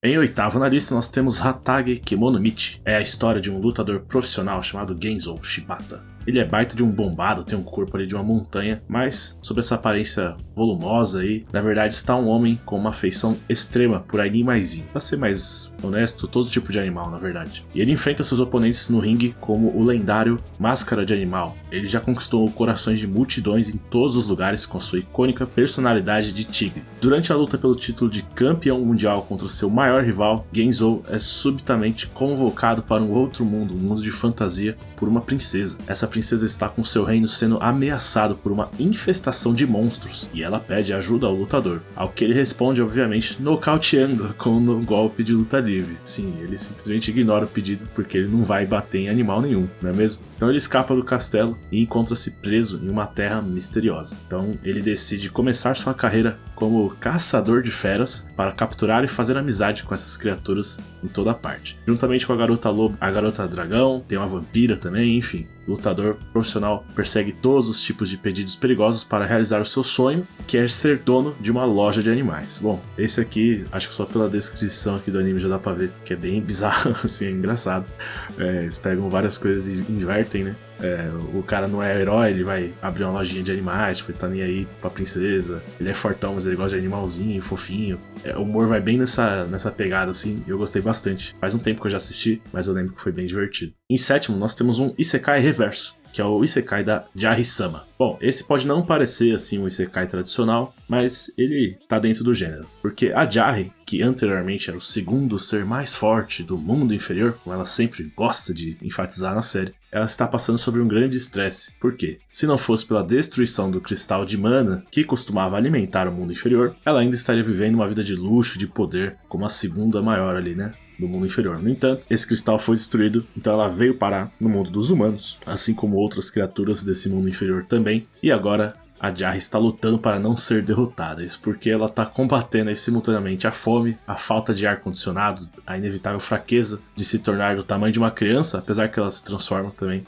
Em oitavo na lista nós temos Hatage Kemonomichi. É a história de um lutador profissional chamado Genzo Shibata. Ele é baita de um bombado, tem um corpo ali de uma montanha, mas sob essa aparência volumosa aí, na verdade está um homem com uma afeição extrema por animaizinho. Pra ser mais honesto, todo tipo de animal, na verdade. E ele enfrenta seus oponentes no ringue como o lendário Máscara de Animal. Ele já conquistou corações de multidões em todos os lugares com sua icônica personalidade de tigre. Durante a luta pelo título de campeão mundial contra o seu maior rival, Genzo é subitamente convocado para um outro mundo, um mundo de fantasia, por uma princesa. Essa princesa está com seu reino sendo ameaçado por uma infestação de monstros e ela pede ajuda ao lutador, ao que ele responde obviamente nocauteando com um golpe de luta livre. Sim, ele simplesmente ignora o pedido porque ele não vai bater em animal nenhum, não é mesmo? Então ele escapa do castelo e encontra-se preso em uma terra misteriosa. Então ele decide começar sua carreira como caçador de feras para capturar e fazer amizade com essas criaturas em toda parte. Juntamente com a garota lobo, a garota dragão, tem uma vampira também, enfim. O lutador profissional persegue todos os tipos de pedidos perigosos para realizar o seu sonho, que é ser dono de uma loja de animais. Bom, esse aqui, acho que só pela descrição aqui do anime já dá pra ver que é bem bizarro, assim, é engraçado. Eles pegam várias coisas e invertem, né? O cara não é herói, ele vai abrir uma lojinha de animais, tipo, ele tá nem aí pra princesa. Ele é fortão, mas ele gosta de animalzinho, fofinho. O humor vai bem nessa pegada, assim, e eu gostei bastante. Faz um tempo que eu já assisti, mas eu lembro que foi bem divertido. Em sétimo, nós temos um Isekai reverso, que é o Isekai da Jari-sama. Bom, esse pode não parecer assim um Isekai tradicional, mas ele tá dentro do gênero. Porque a Jari, que anteriormente era o segundo ser mais forte do mundo inferior, como ela sempre gosta de enfatizar na série, ela está passando sobre um grande estresse. Por quê? Se não fosse pela destruição do cristal de mana, que costumava alimentar o mundo inferior, ela ainda estaria vivendo uma vida de luxo, de poder, como a segunda maior ali, né? Do mundo inferior. No entanto, esse cristal foi destruído, então ela veio parar no mundo dos humanos, assim como outras criaturas desse mundo inferior também, e agora a Jari está lutando para não ser derrotada. Isso porque ela está combatendo aí, simultaneamente a fome, a falta de ar-condicionado, a inevitável fraqueza de se tornar do tamanho de uma criança, apesar que ela se transforma também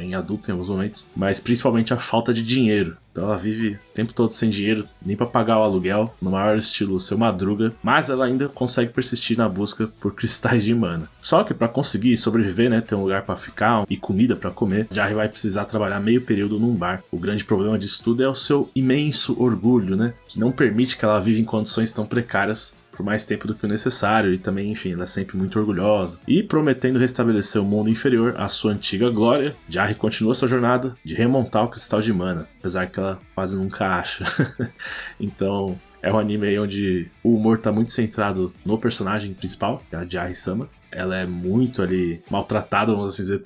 em adulto em alguns momentos, mas principalmente a falta de dinheiro. Então ela vive o tempo todo sem dinheiro, nem para pagar o aluguel, no maior estilo Seu Madruga, mas ela ainda consegue persistir na busca por cristais de mana. Só que para conseguir sobreviver, né, ter um lugar para ficar e comida para comer, Jari vai precisar trabalhar meio período num bar. O grande problema disso tudo é o seu imenso orgulho, né, que não permite que ela viva em condições tão precárias por mais tempo do que o necessário, e também, enfim, ela é sempre muito orgulhosa. E prometendo restabelecer o mundo inferior à sua antiga glória, Jari continua sua jornada de remontar o cristal de mana, apesar que ela quase nunca acha. Então, é um anime aí onde o humor tá muito centrado no personagem principal, que é a Jari-sama. Ela é muito ali maltratada, vamos assim dizer,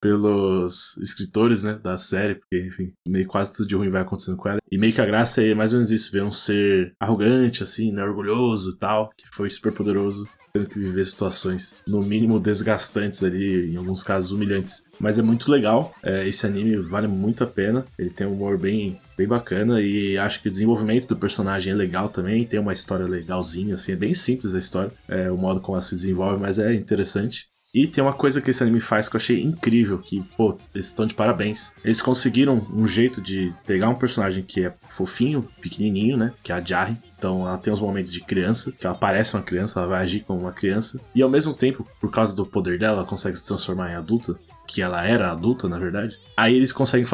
pelos escritores, né, da série, porque, enfim, meio quase tudo de ruim vai acontecendo com ela. E meio que a graça é mais ou menos isso, ver um ser arrogante, assim, né, orgulhoso e tal, que foi super poderoso, tendo que viver situações, no mínimo, desgastantes ali, em alguns casos humilhantes. Mas é muito legal, esse anime vale muito a pena, ele tem um humor bem bacana, e acho que o desenvolvimento do personagem é legal também, tem uma história legalzinha, assim, é bem simples a história, o modo como ela se desenvolve, mas é interessante. E tem uma coisa que esse anime faz que eu achei incrível, que, pô, eles estão de parabéns. Eles conseguiram um jeito de pegar um personagem que é fofinho, pequenininho, né, que é a Jari. Então ela tem uns momentos de criança, que ela parece uma criança, ela vai agir como uma criança. E ao mesmo tempo, por causa do poder dela, ela consegue se transformar em adulta, que ela era adulta, na verdade. Aí eles conseguem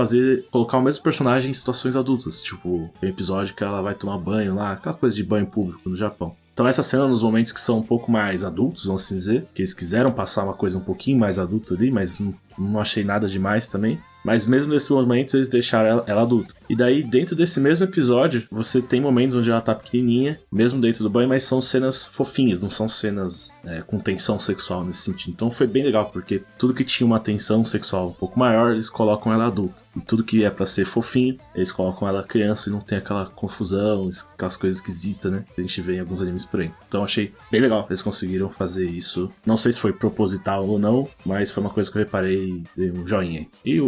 colocar o mesmo personagem em situações adultas. Tipo, tem um episódio que ela vai tomar banho lá, aquela coisa de banho público no Japão. Então essa cena, nos momentos que são um pouco mais adultos, vamos assim dizer, que eles quiseram passar uma coisa um pouquinho mais adulta ali, mas não achei nada demais também. Mas mesmo nesses momentos eles deixaram ela adulta. E daí, dentro desse mesmo episódio, você tem momentos onde ela tá pequenininha, mesmo dentro do banho, mas são cenas fofinhas, não são cenas com tensão sexual nesse sentido. Então foi bem legal, porque tudo que tinha uma tensão sexual um pouco maior, eles colocam ela adulta. E tudo que é pra ser fofinho, eles colocam ela criança e não tem aquela confusão, aquelas coisas esquisitas, né? Que a gente vê em alguns animes por aí. Então achei bem legal, eles conseguiram fazer isso. Não sei se foi proposital ou não, mas foi uma coisa que eu reparei e dei um joinha. E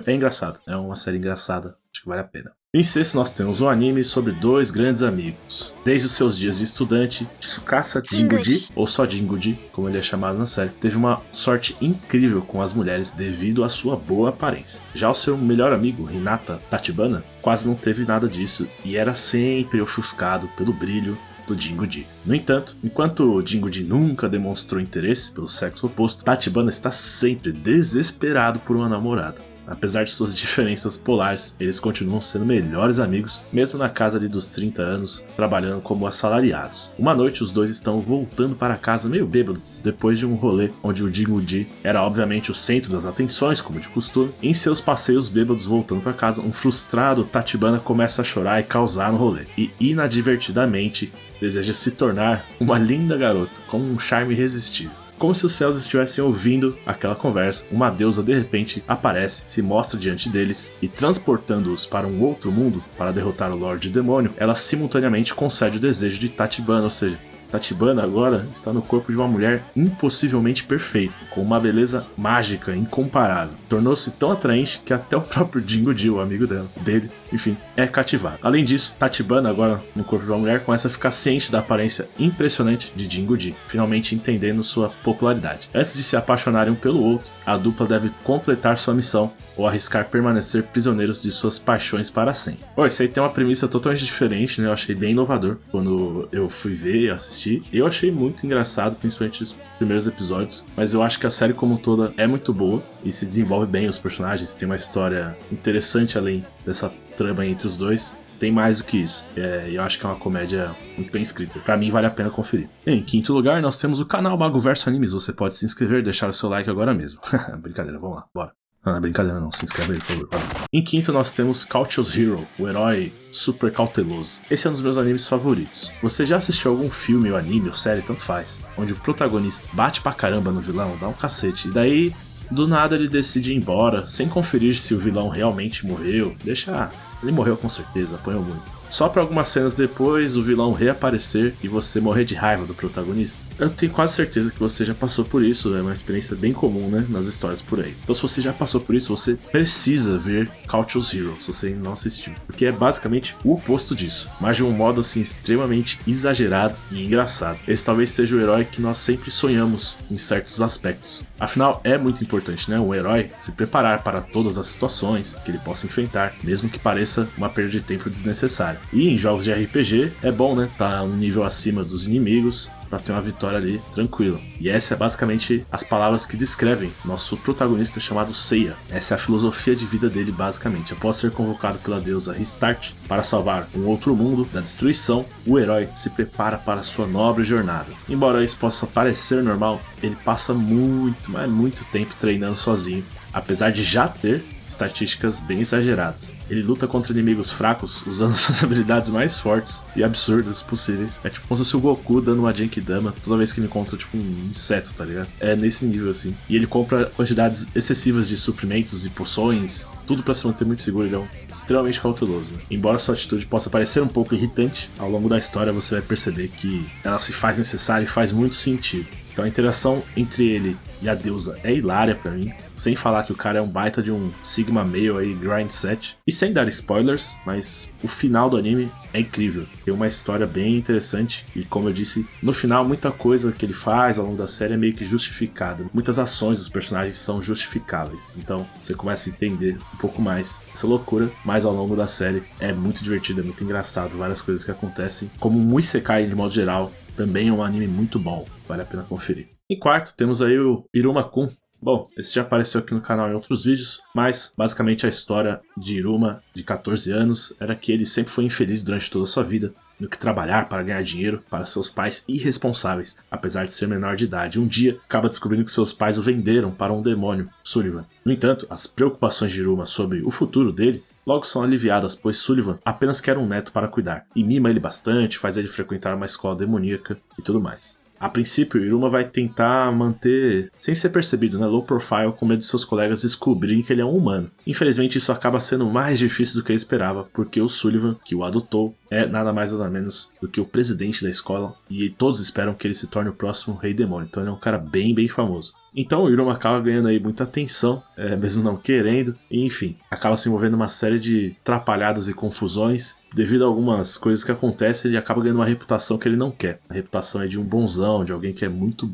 é engraçado, é uma série engraçada, acho que vale a pena. Em sexto nós temos um anime sobre dois grandes amigos. Desde os seus dias de estudante, Tsukasa Jinguji, ou só Jinguji, como ele é chamado na série, teve uma sorte incrível com as mulheres devido à sua boa aparência. Já o seu melhor amigo, Hinata Tachibana, quase não teve nada disso e era sempre ofuscado pelo brilho do Jingu-ji. No entanto, enquanto o Jingu-ji nunca demonstrou interesse pelo sexo oposto, Tachibana está sempre desesperado por uma namorada. Apesar de suas diferenças polares, eles continuam sendo melhores amigos, mesmo na casa ali dos 30 anos, trabalhando como assalariados. Uma noite, os dois estão voltando para casa meio bêbados, depois de um rolê onde o Jingu-ji era obviamente o centro das atenções, como de costume. Em seus passeios bêbados voltando para casa, um frustrado Tachibana começa a chorar e causar no rolê, e inadvertidamente deseja se tornar uma linda garota, com um charme irresistível. Como se os céus estivessem ouvindo aquela conversa, uma deusa de repente aparece, se mostra diante deles e, transportando-os para um outro mundo para derrotar o Lorde Demônio, ela simultaneamente concede o desejo de Tachibana, ou seja, Tachibana agora está no corpo de uma mulher impossivelmente perfeita, com uma beleza mágica incomparável. Tornou-se tão atraente que até o próprio Jingu-ji, o amigo dele, enfim, é cativado. Além disso, Tachibana, agora no corpo de uma mulher, começa a ficar ciente da aparência impressionante de Jingu-ji, finalmente entendendo sua popularidade. Antes de se apaixonarem um pelo outro, a dupla deve completar sua missão ou arriscar permanecer prisioneiros de suas paixões para sempre. Isso aí tem uma premissa totalmente diferente, né? Eu achei bem inovador quando eu fui ver e assistir. Eu achei muito engraçado, principalmente os primeiros episódios, mas eu acho que a série como um toda é muito boa e se desenvolve bem os personagens, tem uma história interessante além dessa trama entre os dois. Tem mais do que isso. Eu acho que é uma comédia muito bem escrita. Pra mim, vale a pena conferir. Em quinto lugar, nós temos o canal Mago Verso Animes. Você pode se inscrever e deixar o seu like agora mesmo. Brincadeira, vamos lá, bora. Não é brincadeira não, se inscreve aí, por favor. Em quinto, nós temos Cautious Hero, o herói super cauteloso. Esse é um dos meus animes favoritos. Você já assistiu algum filme ou anime ou série, tanto faz, onde o protagonista bate pra caramba no vilão, dá um cacete, e daí, do nada, ele decide ir embora, sem conferir se o vilão realmente morreu. Ele morreu com certeza, apanhou muito. Só para algumas cenas depois o vilão reaparecer e você morrer de raiva do protagonista. Eu tenho quase certeza que você já passou por isso, é uma experiência bem comum, né, nas histórias por aí. Então se você já passou por isso, você precisa ver Cautious Hero, se você não assistiu. Porque é basicamente o oposto disso, mas de um modo assim extremamente exagerado e engraçado. Esse talvez seja o herói que nós sempre sonhamos em certos aspectos. Afinal, é muito importante, né, um herói se preparar para todas as situações que ele possa enfrentar, mesmo que pareça uma perda de tempo desnecessária. E em jogos de RPG é bom, né, tá um nível acima dos inimigos para ter uma vitória ali tranquila. E essa é basicamente as palavras que descrevem nosso protagonista chamado Seiya. Essa é a filosofia de vida dele basicamente. Após ser convocado pela deusa Restart para salvar um outro mundo da destruição, o herói se prepara para sua nobre jornada. Embora isso possa parecer normal, ele passa muito tempo treinando sozinho, apesar de já ter estatísticas bem exageradas. Ele luta contra inimigos fracos usando suas habilidades mais fortes e absurdas possíveis. É tipo como se fosse o Goku dando uma Genkidama toda vez que ele encontra tipo um inseto, tá ligado? É nesse nível assim. E ele compra quantidades excessivas de suprimentos e poções, tudo pra se manter muito seguro. Ele é extremamente cauteloso. Embora sua atitude possa parecer um pouco irritante, ao longo da história você vai perceber que ela se faz necessária e faz muito sentido. Então a interação entre ele e a deusa é hilária pra mim, sem falar que o cara é um baita de um Sigma Male aí, grind set. E sem dar spoilers, mas o final do anime é incrível. Tem uma história bem interessante e, como eu disse, no final muita coisa que ele faz ao longo da série é meio que justificada. Muitas ações dos personagens são justificáveis, então você começa a entender um pouco mais essa loucura, mas ao longo da série é muito divertido, é muito engraçado, várias coisas que acontecem. Como um Isekai de modo geral, também é um anime muito bom, vale a pena conferir. Em quarto, temos aí o Iruma-kun. Bom, esse já apareceu aqui no canal em outros vídeos, mas basicamente a história de Iruma, de 14 anos, era que ele sempre foi infeliz durante toda a sua vida, no que trabalhar para ganhar dinheiro para seus pais irresponsáveis, apesar de ser menor de idade. Um dia, acaba descobrindo que seus pais o venderam para um demônio, Sullivan. No entanto, as preocupações de Iruma sobre o futuro dele logo são aliviadas, pois Sullivan apenas quer um neto para cuidar, e mima ele bastante, faz ele frequentar uma escola demoníaca e tudo mais. A princípio, Iruma vai tentar manter, sem ser percebido, low profile, com medo de seus colegas descobrirem que ele é um humano. Infelizmente, isso acaba sendo mais difícil do que ele esperava, porque o Sullivan, que o adotou, é nada mais nada menos do que o presidente da escola, e todos esperam que ele se torne o próximo Rei Demônio, então ele é um cara bem famoso. Então o Iruma acaba ganhando aí muita atenção, mesmo não querendo, e enfim, acaba se envolvendo numa série de trapalhadas e confusões. Devido a algumas coisas que acontecem, ele acaba ganhando uma reputação que ele não quer. A reputação é de um bonzão, de alguém que é muito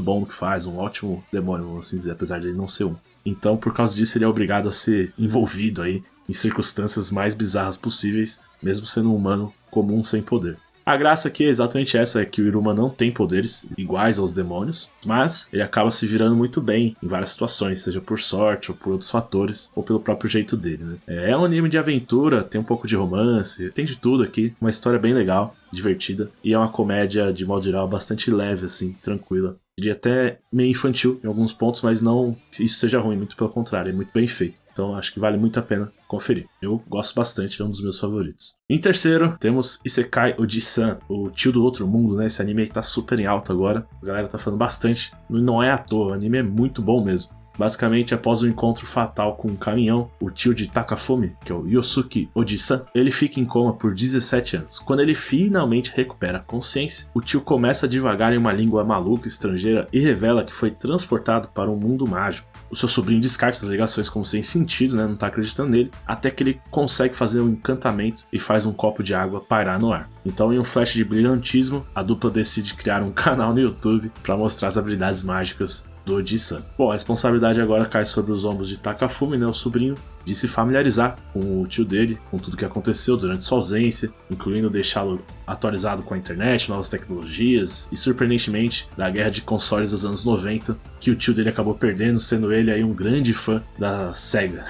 bom no que faz, um ótimo demônio, vamos assim dizer, apesar de ele não ser um. Então, por causa disso, ele é obrigado a ser envolvido aí em circunstâncias mais bizarras possíveis, mesmo sendo um humano comum sem poder. A graça aqui é exatamente essa, é que o Iruma não tem poderes iguais aos demônios, mas ele acaba se virando muito bem em várias situações, seja por sorte ou por outros fatores, ou pelo próprio jeito dele, né? É um anime de aventura, tem um pouco de romance, tem de tudo aqui, uma história bem legal, divertida, e é uma comédia, de modo geral, bastante leve, assim, tranquila. Diria até meio infantil em alguns pontos, mas não que isso seja ruim, muito pelo contrário, é muito bem feito. Então acho que vale muito a pena conferir. Eu gosto bastante, é um dos meus favoritos. Em terceiro, temos Isekai Oji-san, o tio do outro mundo, né? Esse anime aí tá super em alta agora, a galera tá falando bastante, não é à toa, o anime é muito bom mesmo. Basicamente, após o encontro fatal com um caminhão, o tio de Takafumi, que é o Yosuke Oji-san, ele fica em coma por 17 anos. Quando ele finalmente recupera a consciência, o tio começa a divagar em uma língua maluca, estrangeira, e revela que foi transportado para um mundo mágico. O seu sobrinho descarta as alegações como sem sentido, né? Não tá acreditando nele, até que ele consegue fazer um encantamento e faz um copo de água pairar no ar. Então, em um flash de brilhantismo, a dupla decide criar um canal no YouTube para mostrar as habilidades mágicas do Oji-san. Bom, a responsabilidade agora cai sobre os ombros de Takafumi, né, o sobrinho, de se familiarizar com o tio dele, com tudo que aconteceu durante sua ausência, incluindo deixá-lo atualizado com a internet, novas tecnologias e, surpreendentemente, da guerra de consoles dos anos 90, que o tio dele acabou perdendo, sendo ele aí um grande fã da SEGA.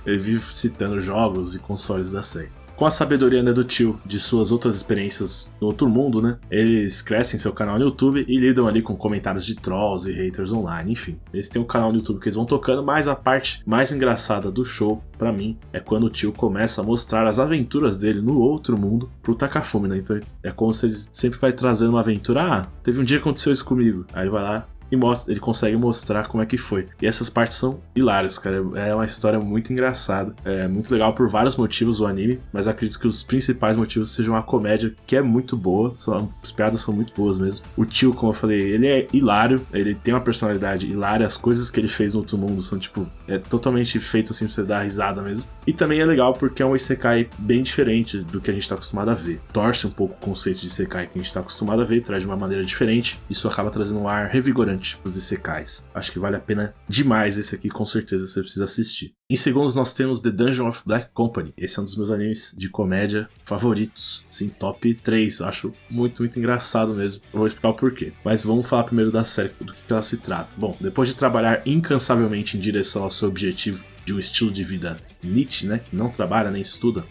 Ele vive citando jogos e consoles da SEGA. Com a sabedoria, né, do tio de suas outras experiências no outro mundo, né, eles crescem seu canal no YouTube e lidam ali com comentários de trolls e haters online, enfim. Eles têm um canal no YouTube que eles vão tocando, mas a parte mais engraçada do show, pra mim, é quando o tio começa a mostrar as aventuras dele no outro mundo pro Takafumi, né, então é como se ele sempre vai trazendo uma aventura, teve um dia que aconteceu isso comigo, aí ele vai lá e mostra, ele consegue mostrar como é que foi. E essas partes são hilárias, cara. É uma história muito engraçada. É muito legal por vários motivos o anime, mas acredito que os principais motivos sejam a comédia, que é muito boa. As piadas são muito boas mesmo. O tio, como eu falei, ele é hilário, ele tem uma personalidade hilária. As coisas que ele fez no outro mundo são, tipo, totalmente feito assim pra você dar risada mesmo. E também é legal porque é um isekai bem diferente do que a gente tá acostumado a ver. Torce um pouco o conceito de isekai que a gente tá acostumado a ver, traz de uma maneira diferente. Isso acaba trazendo um ar revigorante os isekais. Acho que vale a pena demais esse aqui, com certeza você precisa assistir. Em segundos nós temos The Dungeon of Black Company. Esse é um dos meus animes de comédia favoritos, sim, top 3. Acho muito, muito engraçado mesmo. Eu vou explicar o porquê. Mas vamos falar primeiro da série, do que ela se trata. Bom, depois de trabalhar incansavelmente em direção ao seu objetivo de um estilo de vida Nietzsche, né, que não trabalha nem estuda,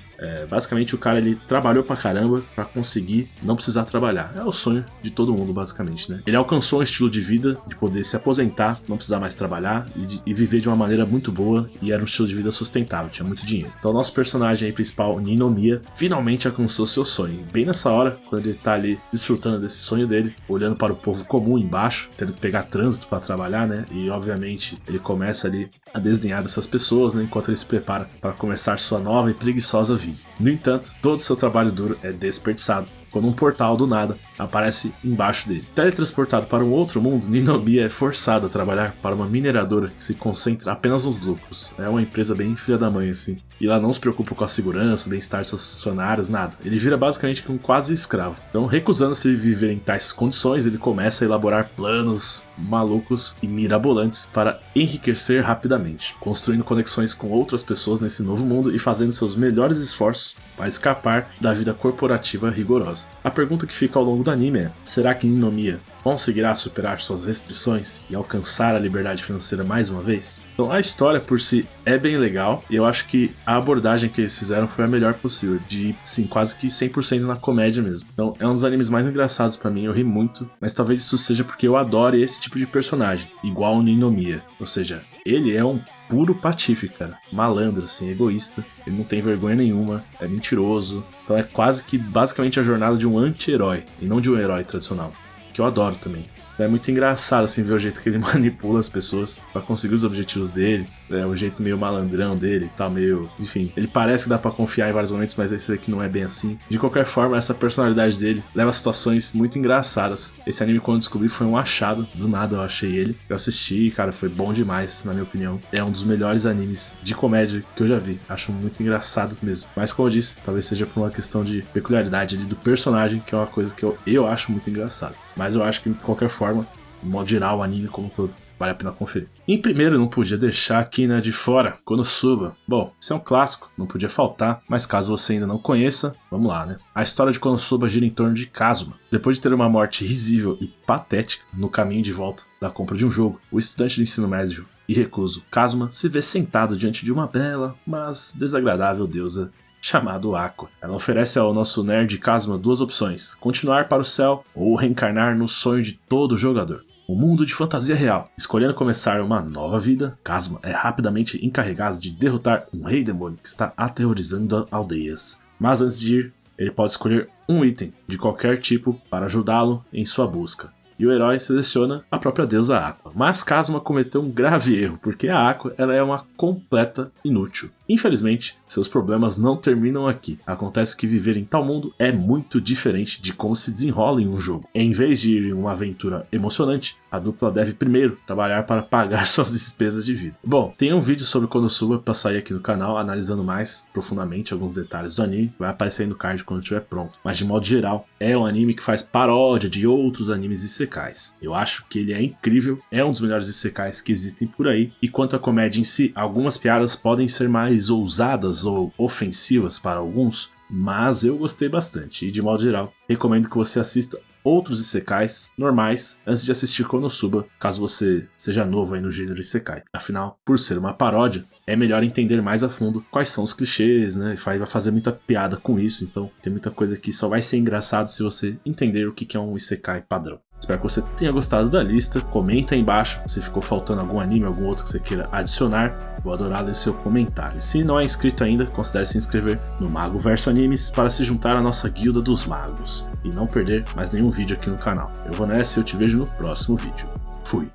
basicamente o cara ele trabalhou pra caramba pra conseguir não precisar trabalhar. É o sonho de todo mundo, basicamente, né? Ele alcançou um estilo de vida de poder se aposentar, não precisar mais trabalhar e viver de uma maneira muito boa, e era um estilo de vida sustentável, tinha muito dinheiro. Então o nosso personagem aí principal, Ninomiya, finalmente alcançou seu sonho. Bem nessa hora, quando ele tá ali desfrutando desse sonho dele, olhando para o povo comum embaixo, tendo que pegar trânsito pra trabalhar, né? E obviamente ele começa ali a desdenhar dessas pessoas, né, enquanto ele se prepara para começar sua nova e preguiçosa vida. No entanto, todo o seu trabalho duro é desperdiçado quando um portal do nada aparece embaixo dele. Teletransportado para um outro mundo, Ninomiya é forçado a trabalhar para uma mineradora que se concentra apenas nos lucros. É uma empresa bem filha da mãe, assim. E ela não se preocupa com a segurança, o bem-estar dos seus funcionários, nada. Ele vira basicamente um quase escravo. Então, recusando-se viver em tais condições, ele começa a elaborar planos malucos e mirabolantes para enriquecer rapidamente, construindo conexões com outras pessoas nesse novo mundo e fazendo seus melhores esforços para escapar da vida corporativa rigorosa. A pergunta que fica ao longo do anime é: será que Ninomiya conseguirá superar suas restrições e alcançar a liberdade financeira mais uma vez? Então a história por si é bem legal e eu acho que a abordagem que eles fizeram foi a melhor possível, de sim, quase que 100% na comédia mesmo. Então é um dos animes mais engraçados pra mim, eu ri muito, mas talvez isso seja porque eu adoro esse tipo de personagem, igual o Ninomiya, ou seja, ele é um puro patife, cara, malandro, assim, egoísta, ele não tem vergonha nenhuma, é mentiroso, então é quase que basicamente a jornada de um anti-herói e não de um herói tradicional, que eu adoro também. É muito engraçado, assim, ver o jeito que ele manipula as pessoas pra conseguir os objetivos dele. O jeito meio malandrão dele, tá meio... Enfim, ele parece que dá pra confiar em vários momentos, mas esse aqui não é bem assim. De qualquer forma, essa personalidade dele leva a situações muito engraçadas. Esse anime, quando eu descobri, foi um achado. Do nada eu achei ele. Eu assisti, cara, foi bom demais, na minha opinião. É um dos melhores animes de comédia que eu já vi. Acho muito engraçado mesmo. Mas, como eu disse, talvez seja por uma questão de peculiaridade ali do personagem, que é uma coisa que eu acho muito engraçado. Mas eu acho que, de qualquer forma, no modo geral, o anime como um todo vale a pena conferir. Em primeiro, não podia deixar aqui, né, de fora, Konosuba. Bom, esse é um clássico, não podia faltar, mas caso você ainda não conheça, vamos lá, né? A história de Konosuba gira em torno de Kazuma. Depois de ter uma morte risível e patética no caminho de volta da compra de um jogo, o estudante de ensino médio e recluso Kazuma se vê sentado diante de uma bela, mas desagradável deusa chamado Aqua. Ela oferece ao nosso nerd Kazuma duas opções: continuar para o céu ou reencarnar no sonho de todo jogador, um mundo de fantasia real. Escolhendo começar uma nova vida, Kazuma é rapidamente encarregado de derrotar um rei demônio que está aterrorizando aldeias. Mas antes de ir, ele pode escolher um item de qualquer tipo para ajudá-lo em sua busca. E o herói seleciona a própria deusa Aqua. Mas Kazuma cometeu um grave erro, porque a Aqua ela é uma completa inútil. Infelizmente, seus problemas não terminam aqui. Acontece que viver em tal mundo é muito diferente de como se desenrola em um jogo. Em vez de ir em uma aventura emocionante, a dupla deve primeiro trabalhar para pagar suas despesas de vida. Bom, tem um vídeo sobre Konosuba para sair aqui no canal, analisando mais profundamente alguns detalhes do anime. Vai aparecer aí no card quando estiver pronto. Mas de modo geral, é um anime que faz paródia de outros animes isekais. Eu acho que ele é incrível, é um dos melhores isekais que existem por aí. E quanto à comédia em si, algumas piadas podem ser mais ousadas ou ofensivas para alguns, mas eu gostei bastante e de modo geral recomendo que você assista outros isekais normais antes de assistir Konosuba, caso você seja novo aí no gênero isekai. Afinal, por ser uma paródia, é melhor entender mais a fundo quais são os clichês, né? Vai fazer muita piada com isso, então tem muita coisa que só vai ser engraçado se você entender o que é um isekai padrão. Espero que você tenha gostado da lista. Comenta aí embaixo se ficou faltando algum anime, algum outro que você queira adicionar. Vou adorar ler seu comentário. Se não é inscrito ainda, considere se inscrever no Mago Verso Animes para se juntar à nossa guilda dos magos e não perder mais nenhum vídeo aqui no canal. Eu vou nessa e eu te vejo no próximo vídeo. Fui!